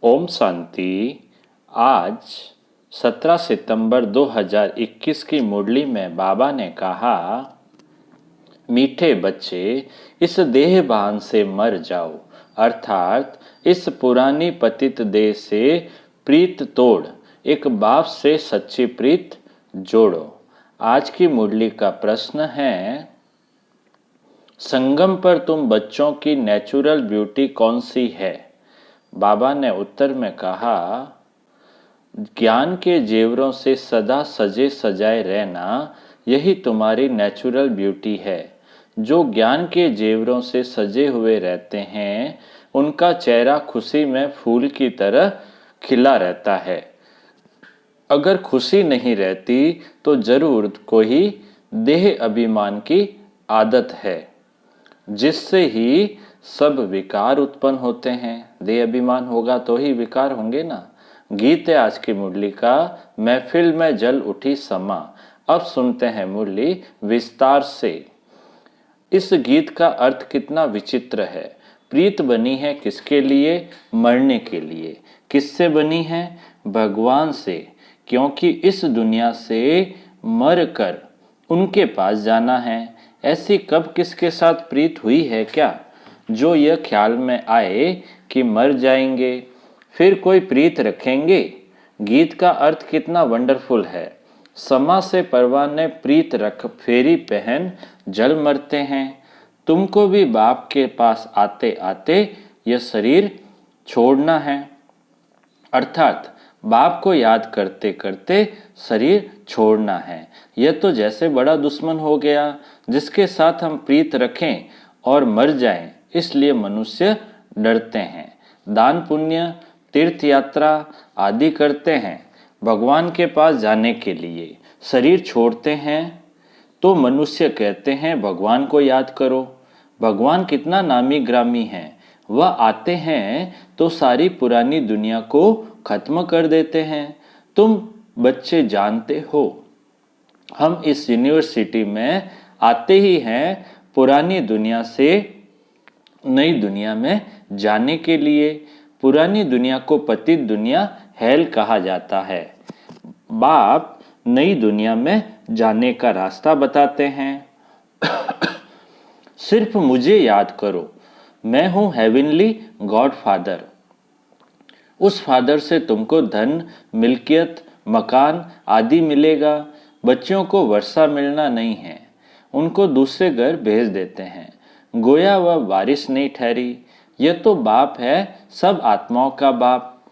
ओम शांति। आज 17 सितंबर 2021 की मुरली में बाबा ने कहा, मीठे बच्चे इस देहभान से मर जाओ, अर्थात इस पुरानी पतित देह से प्रीत तोड़ एक बाप से सच्ची प्रीत जोड़ो। आज की मुरली का प्रश्न है, संगम पर तुम बच्चों की नेचुरल ब्यूटी कौन सी है? बाबा ने उत्तर में कहा, ज्ञान के जेवरों से सदा सजे सजाए रहना, यही तुम्हारी नेचुरल ब्यूटी है। जो ज्ञान के जेवरों से सजे हुए रहते हैं, उनका चेहरा खुशी में फूल की तरह खिला रहता है। अगर खुशी नहीं रहती तो जरूर कोई देह अभिमान की आदत है, जिससे ही सब विकार उत्पन्न होते हैं। देह अभिमान होगा तो ही विकार होंगे ना। गीत है आज की मुरली का, महफिल में जल उठी समा। अब सुनते हैं मुरली विस्तार से। इस गीत का अर्थ कितना विचित्र है। प्रीत बनी है किसके लिए? मरने के लिए। किससे बनी है? भगवान से, क्योंकि इस दुनिया से मर कर उनके पास जाना है। ऐसी कब किसके साथ प्रीत हुई है क्या, जो यह ख्याल में आए कि मर जाएंगे फिर कोई प्रीत रखेंगे? गीत का अर्थ कितना वंडरफुल है। समा से परवाने प्रीत रख फेरी पहन जल मरते हैं। तुमको भी बाप के पास आते आते यह शरीर छोड़ना है, अर्थात बाप को याद करते करते शरीर छोड़ना है। यह तो जैसे बड़ा दुश्मन हो गया जिसके साथ हम प्रीत रखें और मर जाएं, इसलिए मनुष्य डरते हैं। दान पुण्य तीर्थ यात्रा आदि करते हैं भगवान के पास जाने के लिए। शरीर छोड़ते हैं तो मनुष्य कहते हैं भगवान को याद करो। भगवान कितना नामी ग्रामी है। वह आते हैं तो सारी पुरानी दुनिया को खत्म कर देते हैं। तुम बच्चे जानते हो, हम इस यूनिवर्सिटी में आते ही हैं पुरानी दुनिया से नई दुनिया में जाने के लिए। पुरानी दुनिया को पतित दुनिया हेल कहा जाता है। बाप नई दुनिया में जाने का रास्ता बताते हैं। सिर्फ मुझे याद करो, मैं हूं हेवनली गॉड फादर। उस फादर से तुमको धन, मिल्कियत, मकान आदि मिलेगा। बच्चों को वर्षा मिलना नहीं है, उनको दूसरे घर भेज देते हैं। गोया वह बारिश नहीं ठहरी। यह तो बाप है, सब आत्माओं का बाप।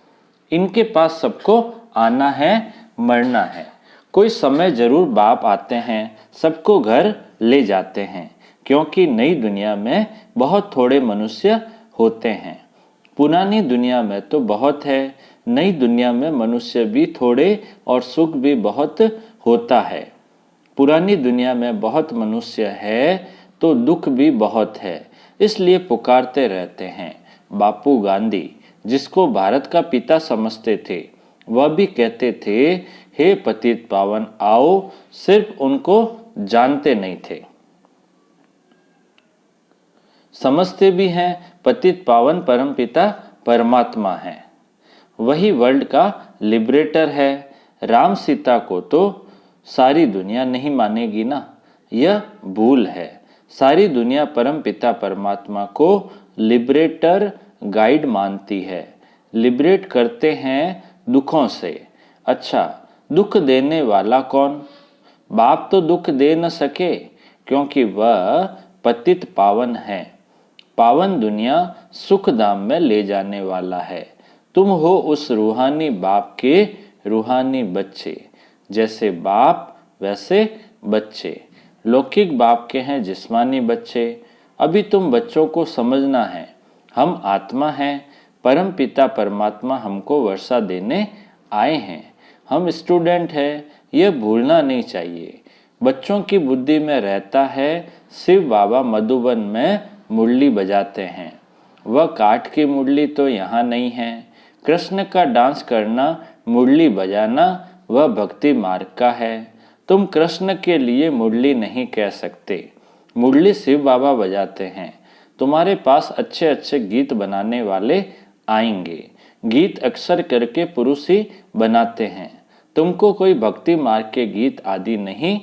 इनके पास सबको आना है, मरना है। कोई समय जरूर बाप आते हैं, सबको घर ले जाते हैं, क्योंकि नई दुनिया में बहुत थोड़े मनुष्य होते हैं। पुरानी दुनिया में तो बहुत है, नई दुनिया में मनुष्य भी थोड़े और सुख भी बहुत होता है। पुरानी दुनिया में बहुत मनुष्य है तो दुख भी बहुत है, इसलिए पुकारते रहते हैं। बापू गांधी, जिसको भारत का पिता समझते थे, वह भी कहते थे, हे पतित पावन आओ। सिर्फ उनको जानते नहीं थे। समझते भी हैं पतित पावन परम पिता परमात्मा है, वही वर्ल्ड का लिबरेटर है। राम सीता को तो सारी दुनिया नहीं मानेगी ना, यह भूल है। सारी दुनिया परम पिता परमात्मा को लिबरेटर गाइड मानती है। लिबरेट करते हैं दुखों से। अच्छा, दुख देने वाला कौन? बाप तो दुख दे न सके, क्योंकि वह पतित पावन है। पावन दुनिया सुख धाम में ले जाने वाला है। तुम हो उस रूहानी बाप के रूहानी बच्चे। जैसे बाप वैसे बच्चे। लौकिक बाप के हैं जिस्मानी बच्चे। अभी तुम बच्चों को समझना है, हम आत्मा हैं। परम पिता परमात्मा हमको वर्षा देने आए हैं। हम स्टूडेंट हैं, यह भूलना नहीं चाहिए। बच्चों की बुद्धि में रहता है, शिव बाबा मधुबन में मुरली बजाते हैं। वह काठ की मुरली तो यहाँ नहीं है। कृष्ण का डांस करना, मुरली बजाना, वह भक्ति मार्ग का है। तुम कृष्ण के लिए मुरली नहीं कह सकते। मुरली शिव बाबा बजाते हैं। तुम्हारे पास अच्छे अच्छे गीत बनाने वाले आएंगे। गीत अक्सर करके पुरुष ही बनाते हैं। तुमको कोई भक्ति मार्ग के गीत आदि नहीं,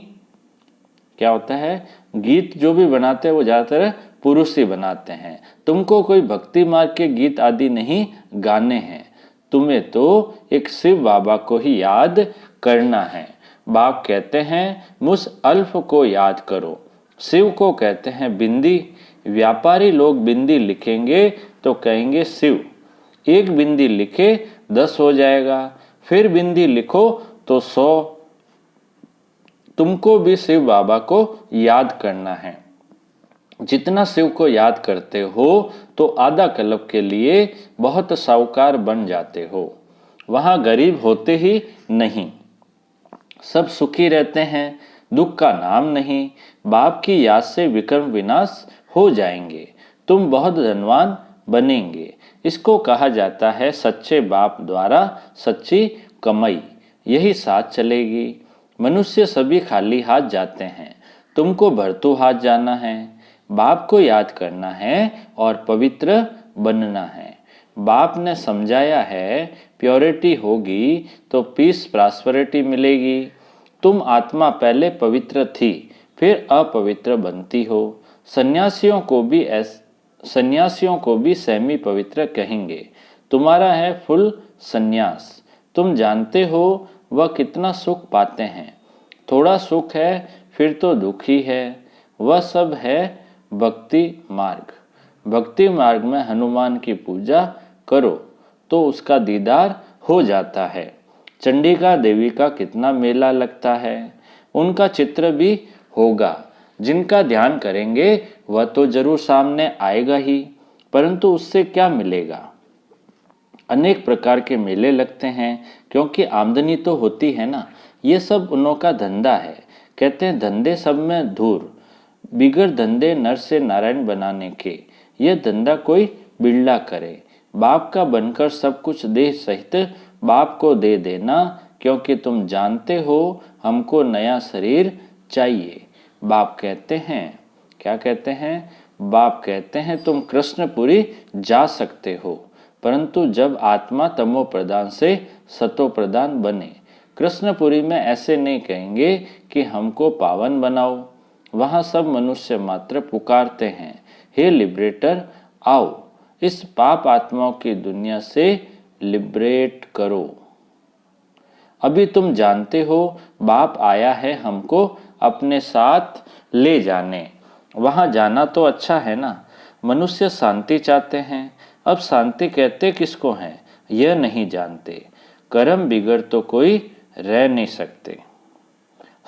क्या होता है, गीत जो भी बनाते हैं वो ज्यादातर पुरुष ही बनाते हैं। तुमको कोई भक्ति मार्ग के गीत आदि नहीं गाने हैं, तुम्हें तो एक शिव बाबा को ही याद करना है। बाप कहते हैं मुझ अल्फ को याद करो, शिव को कहते हैं बिंदी। व्यापारी लोग बिंदी लिखेंगे तो कहेंगे शिव, एक बिंदी लिखे 10 हो जाएगा, फिर बिंदी लिखो तो 100। तुमको भी शिव बाबा को याद करना है। जितना शिव को याद करते हो तो आधा कल्प के लिए बहुत साहूकार बन जाते हो। वहां गरीब होते ही नहीं, सब सुखी रहते हैं, दुख का नाम नहीं। बाप की याद से विक्रम विनाश हो जाएंगे, तुम बहुत धनवान बनेंगे। इसको कहा जाता है सच्चे बाप द्वारा सच्ची कमाई, यही साथ चलेगी। मनुष्य सभी खाली हाथ जाते हैं, तुमको भरतू हाथ जाना है। बाप को याद करना है और पवित्र बनना है। बाप ने समझाया है प्योरिटी होगी तो पीस प्रॉस्पेरिटी मिलेगी। तुम आत्मा पहले पवित्र थी, फिर अपवित्र बनती हो। सन्यासियों को भी सेमी पवित्र कहेंगे। तुम्हारा है फुल सन्यास। तुम जानते हो वह कितना सुख पाते हैं। थोड़ा सुख है फिर तो दुखी है। वह सब है भक्ति मार्ग। भक्ति मार्ग में हनुमान की पूजा करो तो उसका दीदार हो जाता है। चंडिका देवी का कितना मेला लगता है, उनका चित्र भी होगा। जिनका ध्यान करेंगे वह तो जरूर सामने आएगा ही, परंतु उससे क्या मिलेगा। अनेक प्रकार के मेले लगते हैं क्योंकि आमदनी तो होती है ना। ये सब उन्हों का धंधा है। कहते हैं धंधे सब में धूर, बिगड़ धंधे नर से नारायण बनाने के। यह धंधा कोई बिरला करे। बाप का बनकर सब कुछ देह सहित बाप को दे देना, क्योंकि तुम जानते हो हमको नया शरीर चाहिए। बाप कहते हैं, क्या कहते हैं, बाप कहते हैं तुम कृष्णपुरी जा सकते हो, परंतु जब आत्मा तमो प्रदान से सतो प्रदान बने। कृष्णपुरी में ऐसे नहीं कहेंगे कि हमको पावन बनाओ। वहां सब मनुष्य मात्र पुकारते हैं, हे लिबरेटर आओ, इस पाप आत्माओं की दुनिया से लिबरेट करो। अभी तुम जानते हो बाप आया है हमको अपने साथ ले जाने। वहां जाना तो अच्छा है ना। मनुष्य शांति चाहते हैं। अब शांति कहते किसको हैं यह नहीं जानते। कर्म बिगड़ तो कोई रह नहीं सकते।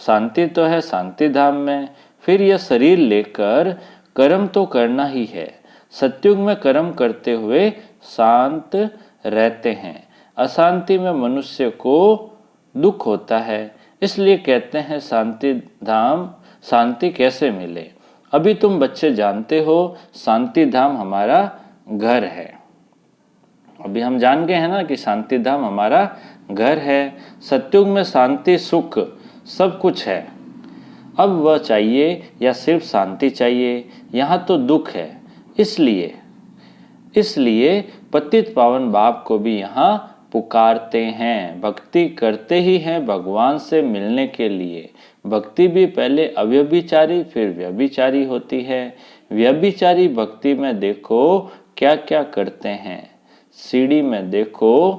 शांति तो है शांति धाम में, फिर यह शरीर लेकर कर्म तो करना ही है। सत्युग में कर्म करते हुए शांत रहते हैं। अशांति में मनुष्य को दुख होता है। इसलिए कहते हैं शांति धाम। शांति कैसे मिले। अभी तुम बच्चे जानते हो शांति धाम हमारा घर है। अभी हम जान गए हैं ना कि शांति धाम हमारा घर है। सत्युग में शांति सुख सब कुछ है। अब वह चाहिए या सिर्फ शांति चाहिए। यहाँ तो दुख है। इसलिए पतित पावन बाप को भी यहाँ पुकारते हैं। भक्ति करते ही हैं भगवान से मिलने के लिए। भक्ति भी पहले अव्यभिचारी फिर व्यभिचारी होती है। व्यभिचारी भक्ति में देखो क्या क्या करते हैं। सीढ़ी में देखो,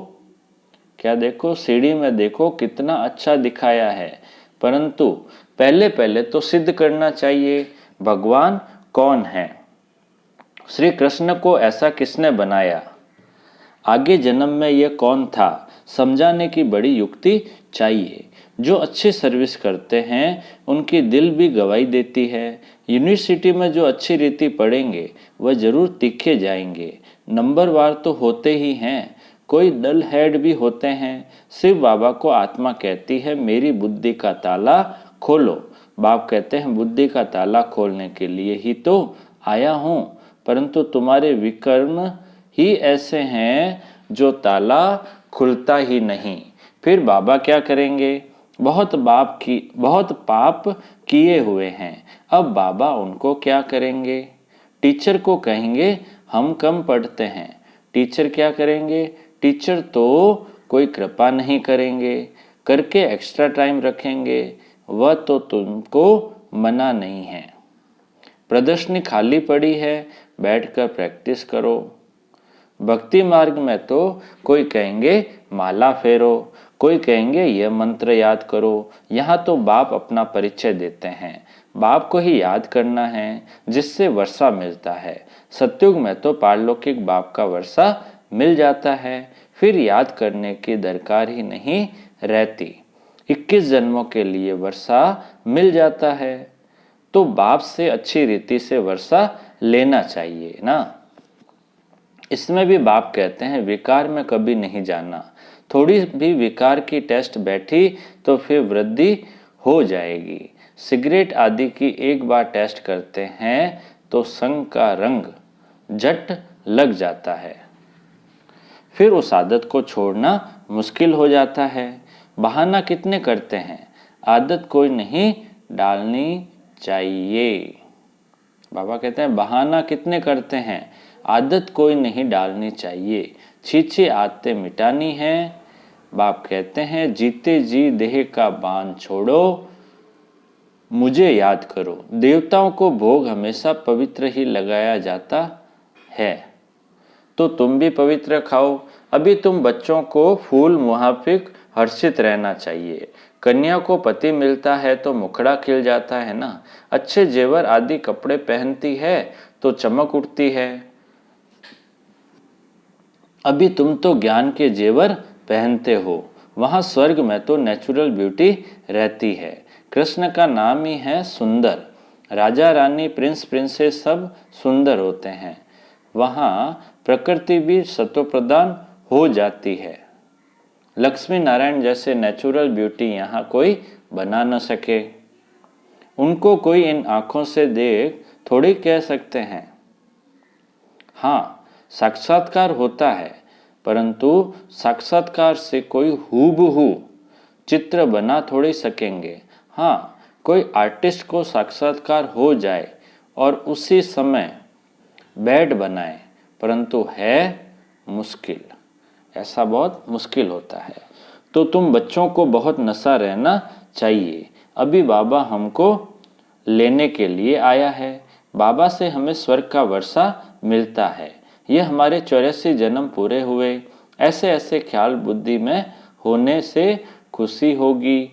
क्या देखो, सीढ़ी में देखो कितना अच्छा दिखाया है, परंतु पहले तो सिद्ध करना चाहिए भगवान कौन है। श्री कृष्ण को ऐसा किसने बनाया, आगे जन्म में यह कौन था, समझाने की बड़ी युक्ति चाहिए। जो अच्छी सर्विस करते हैं उनकी दिल भी गवाही देती है। यूनिवर्सिटी में जो अच्छी रीति पढ़ेंगे वह जरूर तीखे जाएंगे। नंबरवार तो होते ही हैं, कोई डल हेड भी होते हैं। शिव बाबा को आत्मा कहती है मेरी बुद्धि का ताला खोलो। बाप कहते हैं बुद्धि का ताला खोलने के लिए ही तो आया हूँ, परंतु तुम्हारे विकर्म ही ऐसे हैं जो ताला खुलता ही नहीं। फिर बाबा क्या करेंगे। बहुत पाप किए हुए हैं, अब बाबा उनको क्या करेंगे। टीचर को कहेंगे हम कम पढ़ते हैं। टीचर क्या करेंगे, टीचर तो कोई कृपा नहीं करेंगे, करके एक्स्ट्रा टाइम रखेंगे, वह तो तुमको मना नहीं है। प्रदर्शनी खाली पड़ी है, बैठकर प्रैक्टिस करो। भक्ति मार्ग में तो कोई कहेंगे माला फेरो, कोई कहेंगे यह मंत्र याद करो। यहाँ तो बाप अपना परिचय देते हैं, बाप को ही याद करना है जिससे वर्षा मिलता है। सतयुग में तो पारलौकिक बाप का वर्षा मिल जाता है, फिर याद करने की दरकार ही नहीं रहती। 21 जन्मों के लिए वर्षा मिल जाता है, तो बाप से अच्छी रीति से वर्षा लेना चाहिए ना। इसमें भी बाप कहते हैं विकार में कभी नहीं जाना। थोड़ी भी विकार की टेस्ट बैठी तो फिर वृद्धि हो जाएगी। सिगरेट आदि की एक बार टेस्ट करते हैं तो संग का रंग झट लग जाता है, फिर उस आदत को छोड़ना मुश्किल हो जाता है। बहाना कितने करते हैं, आदत कोई नहीं डालनी चाहिए। बाबा कहते हैं बहाना कितने करते हैं, आदत कोई नहीं डालनी चाहिए, छीछे आदतें मिटानी है। बाप कहते हैं जीते जी देह का बांध छोड़ो, मुझे याद करो। देवताओं को भोग हमेशा पवित्र ही लगाया जाता है, तो तुम भी पवित्र खाओ। अभी तुम बच्चों को फूल मुहाफिक हर्षित रहना चाहिए। कन्या को पति मिलता है तो मुखड़ा खिल जाता है ना। अच्छे जेवर आदि कपड़े पहनती है तो चमक उठती है। अभी तुम तो ज्ञान के जेवर पहनते हो, वहां स्वर्ग में तो नेचुरल ब्यूटी रहती है। कृष्ण का नाम ही है सुंदर। राजा रानी प्रिंस प्रिंसेस सब सुंदर होते हैं, वहां प्रकृति भी सत्वप्रधान हो जाती है। लक्ष्मी नारायण जैसे नेचुरल ब्यूटी यहाँ कोई बना न सके। उनको कोई इन आंखों से देख थोड़ी कह सकते हैं। हाँ, साक्षात्कार होता है, परंतु साक्षात्कार से कोई हूबहू चित्र बना थोड़ी सकेंगे। हाँ, कोई आर्टिस्ट को साक्षात्कार हो जाए और उसी समय बेड बनाए, परंतु है मुश्किल, ऐसा बहुत मुश्किल होता है। तो तुम बच्चों को बहुत नशा रहना चाहिए। अभी बाबा हमको लेने के लिए आया है। बाबा से हमें स्वर्ग का वर्षा मिलता है। यह हमारे 84 जन्म पूरे हुए। ऐसे ऐसे ख्याल बुद्धि में होने से खुशी होगी।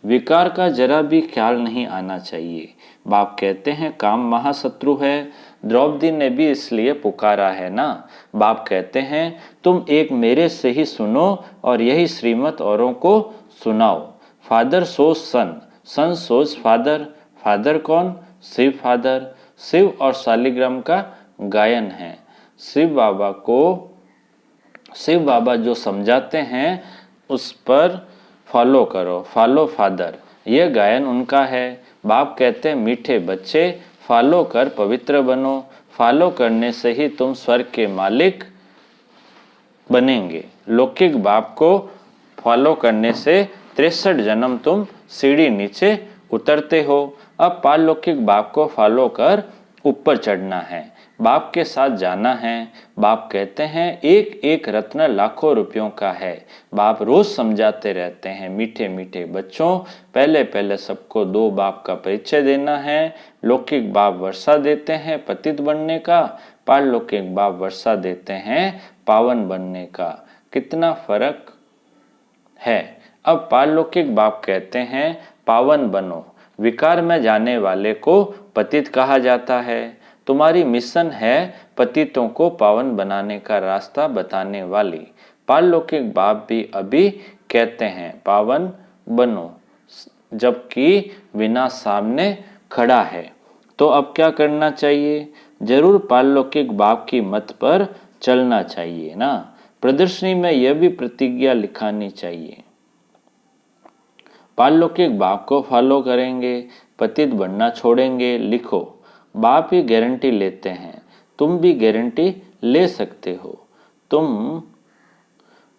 विकार का जरा भी ख्याल नहीं आना चाहिए। बाप कहते हैं काम महाशत्रु है। द्रौपदी ने भी इसलिए पुकारा है ना। बाप कहते हैं तुम एक मेरे से ही सुनो और यही श्रीमत औरों को सुनाओ। फादर सोच सन, सन सोच फादर। फादर कौन? शिव फादर। शिव और शालिग्राम का गायन है। शिव बाबा जो समझाते हैं उस पर फॉलो करो, फॉलो फादर, यह गायन उनका है। बाप कहते हैं मीठे बच्चे फॉलो कर पवित्र बनो। फॉलो करने से ही तुम स्वर्ग के मालिक बनेंगे। लौकिक बाप को फॉलो करने से 63 जन्म तुम सीढ़ी नीचे उतरते हो। अब पारलौकिक बाप को फॉलो कर ऊपर चढ़ना है, बाप के साथ जाना है। बाप कहते हैं एक एक रत्न लाखों रुपयों का है। बाप रोज समझाते रहते हैं मीठे मीठे बच्चों, पहले पहले सबको दो बाप का परिचय देना है। लौकिक बाप वर्षा देते हैं पतित बनने का, पारलौकिक बाप वर्षा देते हैं पावन बनने का। कितना फर्क है। अब पारलौकिक बाप कहते हैं पावन बनो। विकार में जाने वाले को पतित कहा जाता है। तुम्हारी मिशन है पतितों को पावन बनाने का रास्ता बताने वाली। पारलौकिक बाप भी अभी कहते हैं पावन बनो, जबकि विनाश सामने खड़ा है। तो अब क्या करना चाहिए? जरूर पारलौकिक बाप की मत पर चलना चाहिए ना। प्रदर्शनी में यह भी प्रतिज्ञा लिखानी चाहिए, पारलौकिक बाप को फॉलो करेंगे, पतित बनना छोड़ेंगे। लिखो, बाप ही गारंटी लेते हैं, तुम भी गारंटी ले सकते हो। तुम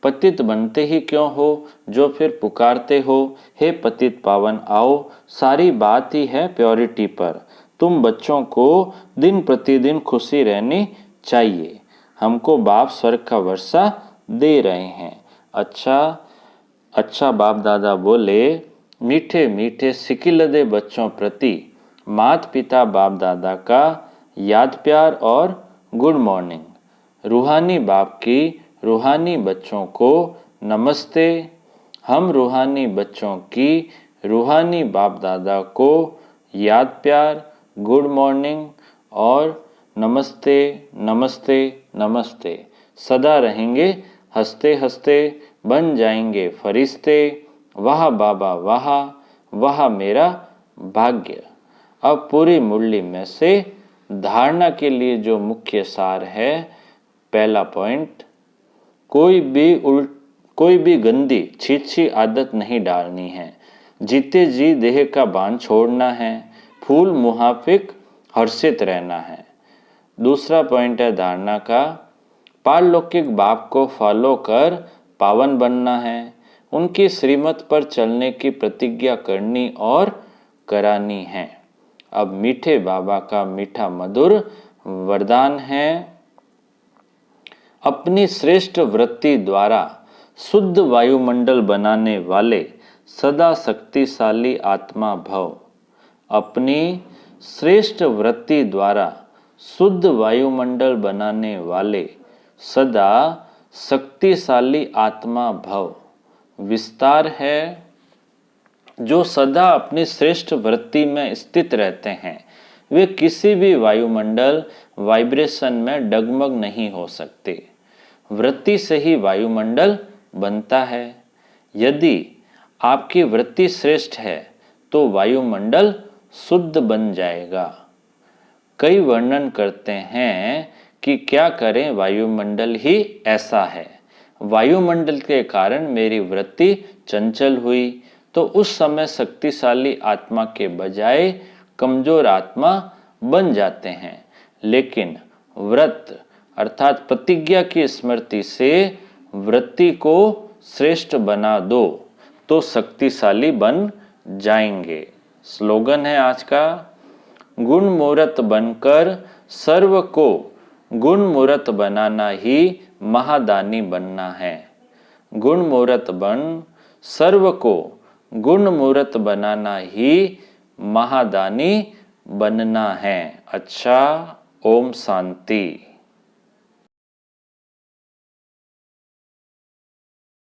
पतित बनते ही क्यों हो जो फिर पुकारते हो हे पतित पावन आओ। सारी बात ही है प्योरिटी पर। तुम बच्चों को दिन प्रतिदिन खुशी रहनी चाहिए। हमको बाप स्वर्ग का वर्षा दे रहे हैं। अच्छा अच्छा बाप दादा बोले, मीठे मीठे सिकिलदे बच्चों प्रति माता पिता बाप दादा का याद प्यार और गुड मॉर्निंग। रूहानी बाप की रूहानी बच्चों को नमस्ते। हम रूहानी बच्चों की रूहानी बाप दादा को याद प्यार, गुड मॉर्निंग और नमस्ते नमस्ते नमस्ते सदा रहेंगे हंसते हंसते, बन जाएंगे फरिश्ते। वाह बाबा वाह, वाह मेरा भाग्य। अब पूरी मुरली में से धारणा के लिए जो मुख्य सार है, पहला पॉइंट, कोई भी गंदी छीछी आदत नहीं डालनी है। जीते जी देह का बांध छोड़ना है। फूल मुहाफिक हर्षित रहना है। दूसरा पॉइंट है धारणा का, पारलौकिक बाप को फॉलो कर पावन बनना है। उनकी श्रीमत पर चलने की प्रतिज्ञा करनी और करानी है। अब मीठे बाबा का मीठा मधुर वरदान है, अपनी श्रेष्ठ वृत्ति द्वारा शुद्ध वायुमंडल बनाने वाले सदा शक्तिशाली आत्मा भव। अपनी श्रेष्ठ वृत्ति द्वारा शुद्ध वायुमंडल बनाने वाले सदा शक्तिशाली आत्मा भव। विस्तार है, जो सदा अपनी श्रेष्ठ वृत्ति में स्थित रहते हैं, वे किसी भी वायुमंडल वाइब्रेशन में डगमग नहीं हो सकते। वृत्ति से ही वायुमंडल बनता है। यदि आपकी वृत्ति श्रेष्ठ है तो वायुमंडल शुद्ध बन जाएगा। कई वर्णन करते हैं कि क्या करें, वायुमंडल ही ऐसा है। वायुमंडल के कारण मेरी वृत्ति चंचल हुई, तो उस समय शक्तिशाली आत्मा के बजाय कमजोर आत्मा बन जाते हैं। लेकिन व्रत अर्थात प्रतिज्ञा की स्मृति से वृत्ति को श्रेष्ठ बना दो तो शक्तिशाली बन जाएंगे। स्लोगन है आज का, गुण मूर्त बनकर सर्व को गुण मूर्त बनाना ही महादानी बनना है। गुण मूर्त बन सर्व को गुण मूर्त बनाना ही महादानी बनना है। अच्छा, ओम शांति।